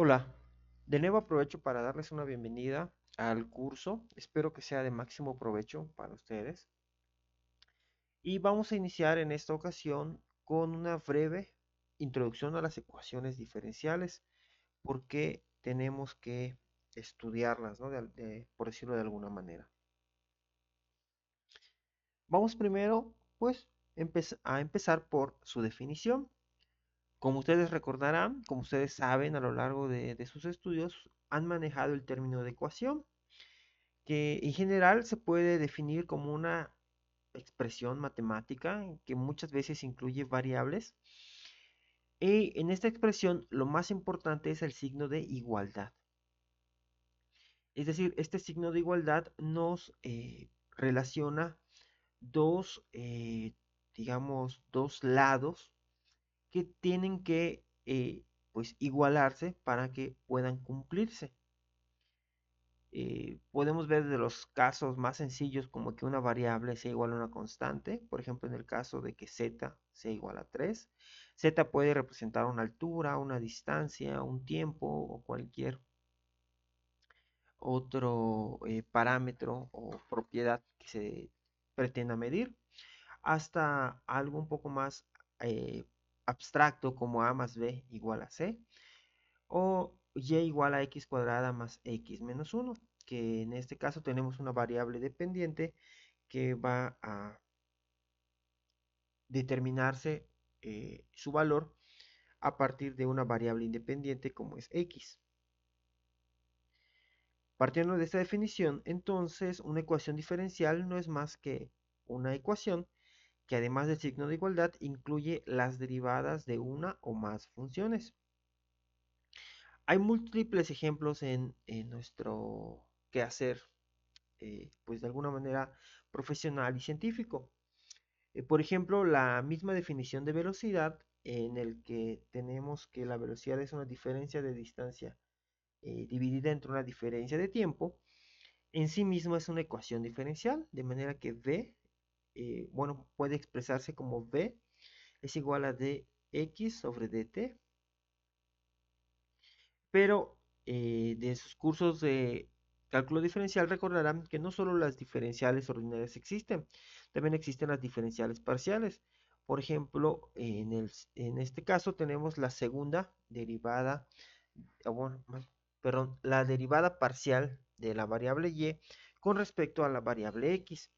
Hola, de nuevo aprovecho para darles una bienvenida al curso. Espero que sea de máximo provecho para ustedes. Y vamos a iniciar en esta ocasión con una breve introducción a las ecuaciones diferenciales, porque tenemos que estudiarlas, ¿no? Por decirlo de alguna manera. Vamos primero, pues, a empezar por su definición. Como ustedes recordarán, como ustedes saben a lo largo de sus estudios, han manejado el término de ecuación, que en general se puede definir como una expresión matemática que muchas veces incluye variables. Y en esta expresión lo más importante es el signo de igualdad. Es decir, este signo de igualdad nos relaciona dos, digamos, dos lados que tienen que pues igualarse para que puedan cumplirse. Podemos ver de los casos más sencillos como que una variable sea igual a una constante, por ejemplo en el caso de que z sea igual a 3, z puede representar una altura, una distancia, un tiempo o cualquier otro parámetro o propiedad que se pretenda medir, hasta algo un poco más eh, abstracto como a más b igual a c, o y igual a x cuadrada más x menos 1, que en este caso tenemos una variable dependiente que va a determinarse su valor a partir de una variable independiente como es x. Partiendo de esta definición, entonces una ecuación diferencial no es más que una ecuación que además del signo de igualdad incluye las derivadas de una o más funciones. Hay múltiples ejemplos en nuestro quehacer, pues de alguna manera profesional y científico. Por ejemplo, la misma definición de velocidad en el que tenemos que la velocidad es una diferencia de distancia dividida entre una diferencia de tiempo, en sí mismo es una ecuación diferencial, de manera que v, bueno, puede expresarse como v es igual a dx sobre dt, pero de sus cursos de cálculo diferencial recordarán que no solo las diferenciales ordinarias existen, también existen las diferenciales parciales. Por ejemplo, en este caso tenemos la segunda derivada, bueno, perdón, la derivada parcial de la variable y con respecto a la variable x.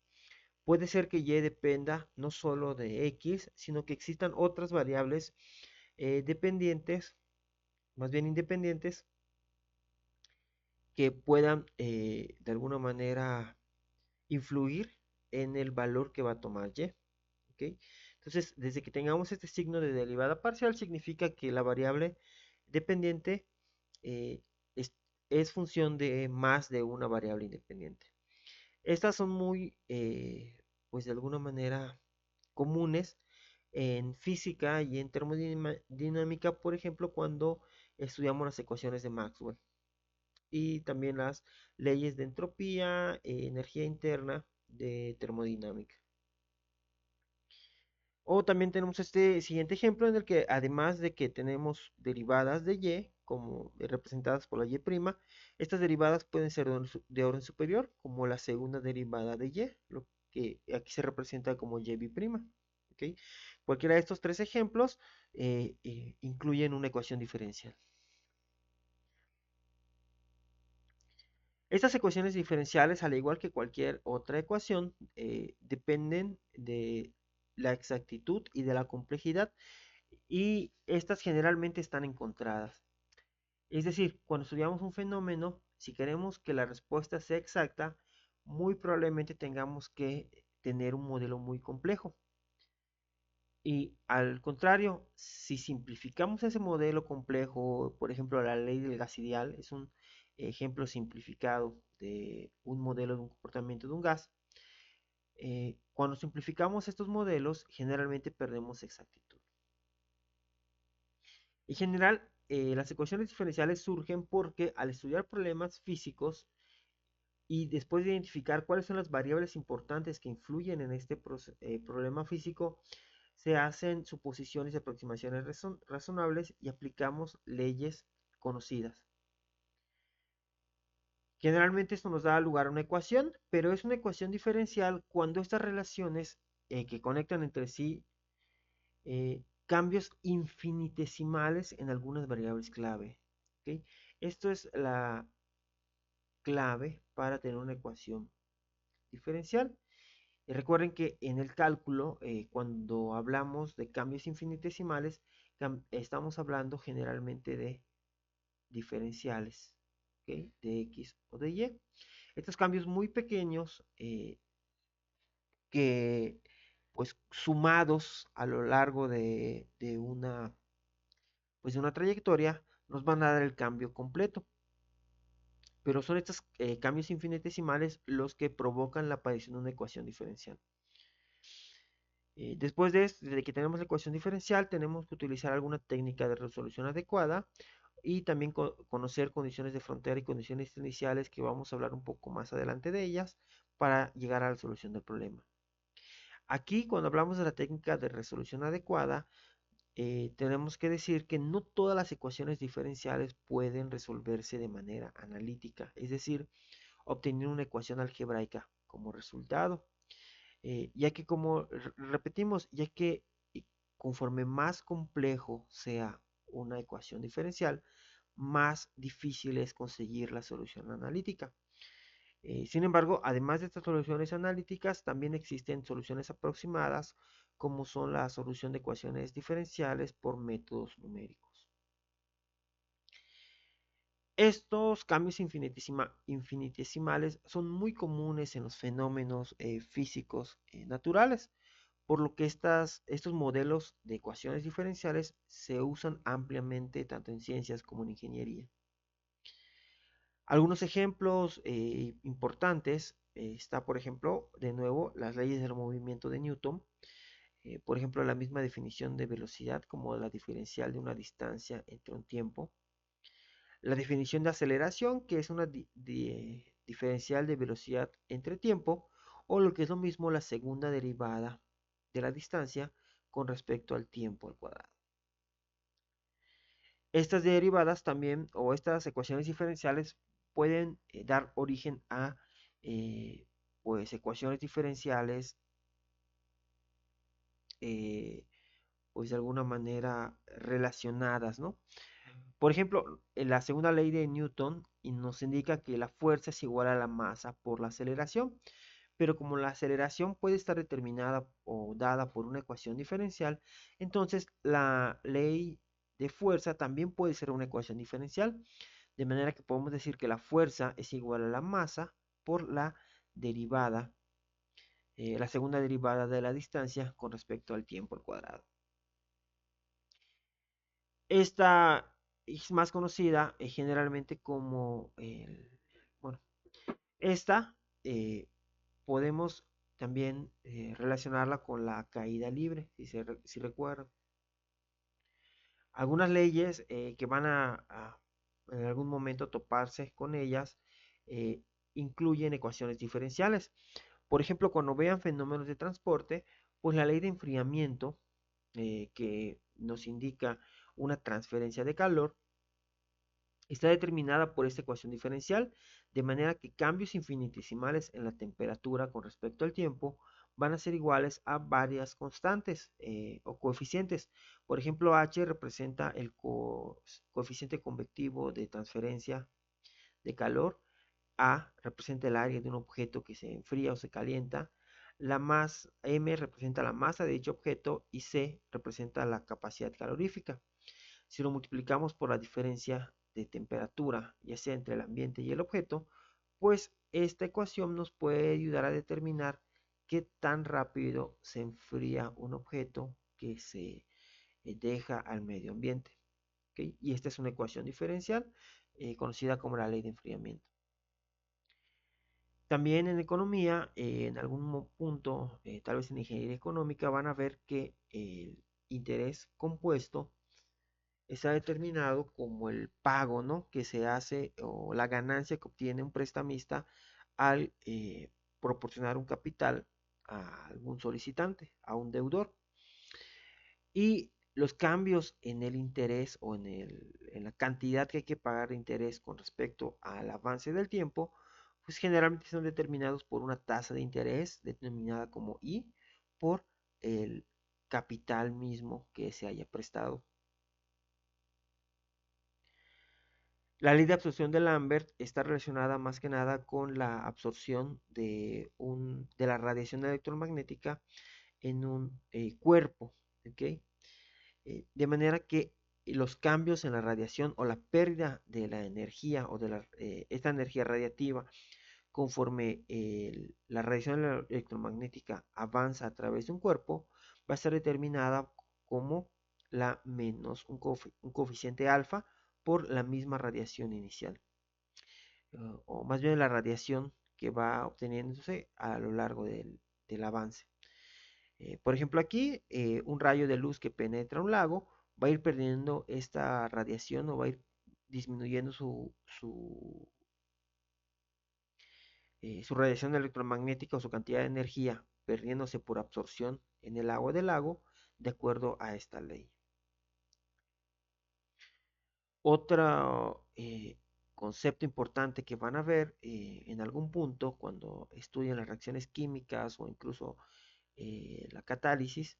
Puede ser que y dependa no solo de x, sino que existan otras variables dependientes, más bien independientes, que puedan de alguna manera influir en el valor que va a tomar y. ¿Ok? Entonces, desde que tengamos este signo de derivada parcial, significa que la variable dependiente eh, es, es, función de más de una variable independiente. Estas son muy, pues de alguna manera, comunes en física y en termodinámica, por ejemplo, cuando estudiamos las ecuaciones de Maxwell y también las leyes de entropía, energía interna de termodinámica. O también tenemos este siguiente ejemplo en el que además de que tenemos derivadas de y, como representadas por la y', estas derivadas pueden ser de orden superior, como la segunda derivada de y, lo que aquí se representa como y'. ¿Ok? Cualquiera de estos tres ejemplos incluyen una ecuación diferencial. Estas ecuaciones diferenciales, al igual que cualquier otra ecuación, dependen de la exactitud y de la complejidad, y estas generalmente están encontradas. Es decir, cuando estudiamos un fenómeno, si queremos que la respuesta sea exacta, muy probablemente tengamos que tener un modelo muy complejo. Y al contrario, si simplificamos ese modelo complejo, por ejemplo, la ley del gas ideal es un ejemplo simplificado de un modelo de un comportamiento de un gas. Cuando simplificamos estos modelos, generalmente perdemos exactitud. En general, las ecuaciones diferenciales surgen porque al estudiar problemas físicos y después de identificar cuáles son las variables importantes que influyen en este problema físico, se hacen suposiciones y aproximaciones razonables y aplicamos leyes conocidas. Generalmente esto nos da lugar a una ecuación, pero es una ecuación diferencial cuando estas relaciones que conectan entre sí cambios infinitesimales en algunas variables clave. ¿Okay? Esto es la clave para tener una ecuación diferencial. Y recuerden que en el cálculo, cuando hablamos de cambios infinitesimales, estamos hablando generalmente de diferenciales, ¿okay? De X o de Y. Estos cambios muy pequeños que pues sumados a lo largo pues, de una trayectoria nos van a dar el cambio completo. Pero son estos cambios infinitesimales los que provocan la aparición de una ecuación diferencial. Después de que tenemos la ecuación diferencial, tenemos que utilizar alguna técnica de resolución adecuada y también conocer condiciones de frontera y condiciones iniciales que vamos a hablar un poco más adelante de ellas para llegar a la solución del problema. Aquí, cuando hablamos de la técnica de resolución adecuada, tenemos que decir que no todas las ecuaciones diferenciales pueden resolverse de manera analítica, es decir, obtener una ecuación algebraica como resultado, ya que como repetimos, ya que conforme más complejo sea una ecuación diferencial, más difícil es conseguir la solución analítica. Sin embargo, además de estas soluciones analíticas, también existen soluciones aproximadas, como son la solución de ecuaciones diferenciales por métodos numéricos. Estos cambios infinitesimales son muy comunes en los fenómenos físicos naturales, por lo que estos modelos de ecuaciones diferenciales se usan ampliamente tanto en ciencias como en ingeniería. Algunos ejemplos importantes está, por ejemplo, de nuevo, las leyes del movimiento de Newton. Por ejemplo, la misma definición de velocidad como la diferencial de una distancia entre un tiempo. La definición de aceleración, que es una diferencial de velocidad entre tiempo, o lo que es lo mismo, la segunda derivada de la distancia con respecto al tiempo al cuadrado. Estas derivadas también, o estas ecuaciones diferenciales, pueden dar origen a pues ecuaciones diferenciales pues de alguna manera relacionadas, ¿no? Por ejemplo, la segunda ley de Newton nos indica que la fuerza es igual a la masa por la aceleración, pero como la aceleración puede estar determinada o dada por una ecuación diferencial, entonces la ley de fuerza también puede ser una ecuación diferencial, de manera que podemos decir que la fuerza es igual a la masa por la derivada, la segunda derivada de la distancia con respecto al tiempo al cuadrado. Esta es más conocida generalmente como bueno, esta podemos también relacionarla con la caída libre, si recuerdan. Algunas leyes que van en algún momento toparse con ellas eh, incluyen ecuaciones diferenciales. Por ejemplo, cuando vean fenómenos de transporte, pues la ley de enfriamiento que nos indica una transferencia de calor está determinada por esta ecuación diferencial, de manera que cambios infinitesimales en la temperatura con respecto al tiempo van a ser iguales a varias constantes o coeficientes. Por ejemplo, H representa el coeficiente convectivo de transferencia de calor, A representa el área de un objeto que se enfría o se calienta, M representa la masa de dicho objeto y C representa la capacidad calorífica. Si lo multiplicamos por la diferencia de temperatura, ya sea entre el ambiente y el objeto, pues esta ecuación nos puede ayudar a determinar qué tan rápido se enfría un objeto que se deja al medio ambiente. ¿Okay? Y esta es una ecuación diferencial conocida como la ley de enfriamiento. También en economía, en algún punto, tal vez en ingeniería económica, van a ver que el interés compuesto está determinado como el pago, ¿no? Que se hace o la ganancia que obtiene un prestamista al proporcionar un capital a algún solicitante, a un deudor. Y Los cambios en el interés o en la cantidad que hay que pagar de interés con respecto al avance del tiempo, pues generalmente son determinados por una tasa de interés determinada como I por el capital mismo que se haya prestado. La ley de absorción de Lambert está relacionada más que nada con la absorción de la radiación electromagnética en un cuerpo, ¿ok? De manera que los cambios en la radiación o la pérdida de la energía o de esta energía radiativa conforme la radiación electromagnética avanza a través de un cuerpo va a estar determinada como la menos un coeficiente alfa por la misma radiación inicial, o más bien la radiación que va obteniéndose a lo largo del avance. Por ejemplo, aquí un rayo de luz que penetra un lago va a ir perdiendo esta radiación o va a ir disminuyendo su radiación electromagnética o su cantidad de energía, perdiéndose por absorción en el agua del lago, de acuerdo a esta ley. Otro concepto importante que van a ver en algún punto cuando estudian las reacciones químicas o incluso la catálisis,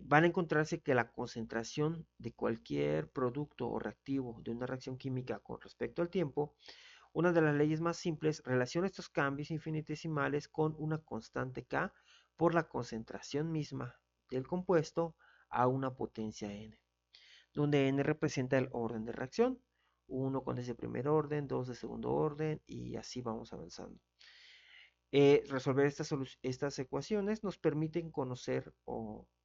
van a encontrarse que la concentración de cualquier producto o reactivo de una reacción química con respecto al tiempo, una de las leyes más simples relaciona estos cambios infinitesimales con una constante K por la concentración misma del compuesto a una potencia n, donde n representa el orden de reacción, 1 con ese primer orden, 2 de segundo orden y así vamos avanzando. Resolver estas ecuaciones nos permiten conocer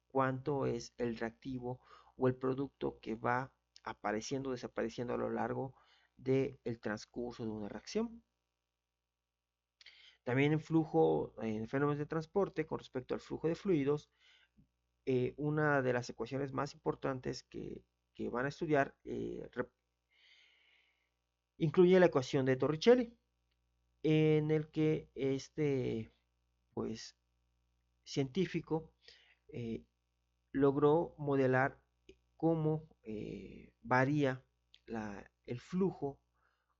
cuánto es el reactivo o el producto que va apareciendo o desapareciendo a lo largo del transcurso de una reacción. También en fenómenos de transporte, con respecto al flujo de fluidos, una de las ecuaciones más importantes que van a estudiar incluye la ecuación de Torricelli, en el que este pues, científico eh, logró modelar cómo varía el flujo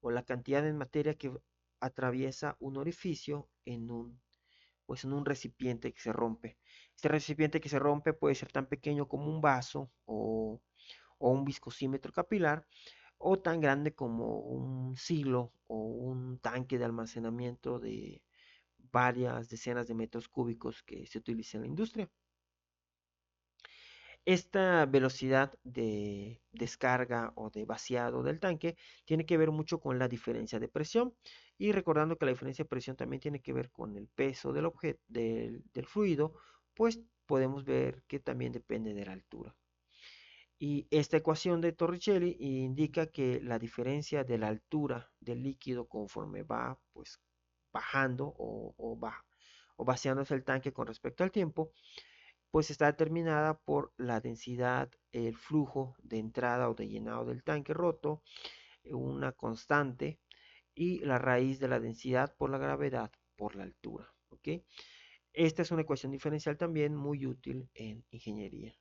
o la cantidad de materia que atraviesa un orificio en un recipiente que se rompe. Este recipiente que se rompe puede ser tan pequeño como un vaso o un viscosímetro capilar, o tan grande como un silo o un tanque de almacenamiento de varias decenas de metros cúbicos que se utiliza en la industria. Esta velocidad de descarga o de vaciado del tanque tiene que ver mucho con la diferencia de presión, y recordando que la diferencia de presión también tiene que ver con el peso del objeto, del fluido, pues podemos ver que también depende de la altura. Y esta ecuación de Torricelli indica que la diferencia de la altura del líquido conforme va pues bajando o vaciándose el tanque con respecto al tiempo, pues está determinada por la densidad, el flujo de entrada o de llenado del tanque roto, una constante, y la raíz de la densidad por la gravedad por la altura. ¿Ok? Esta es una ecuación diferencial también muy útil en ingeniería.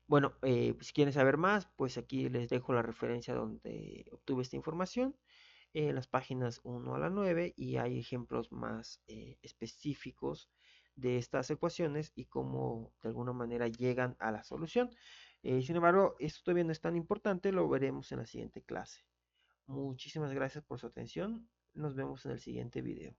Bueno, si quieren saber más, pues aquí les dejo la referencia donde obtuve esta información, en las páginas 1 a la 9, y hay ejemplos más específicos de estas ecuaciones y cómo de alguna manera llegan a la solución. Sin embargo, esto todavía no es tan importante, lo veremos en la siguiente clase. Muchísimas gracias por su atención. Nos vemos en el siguiente video.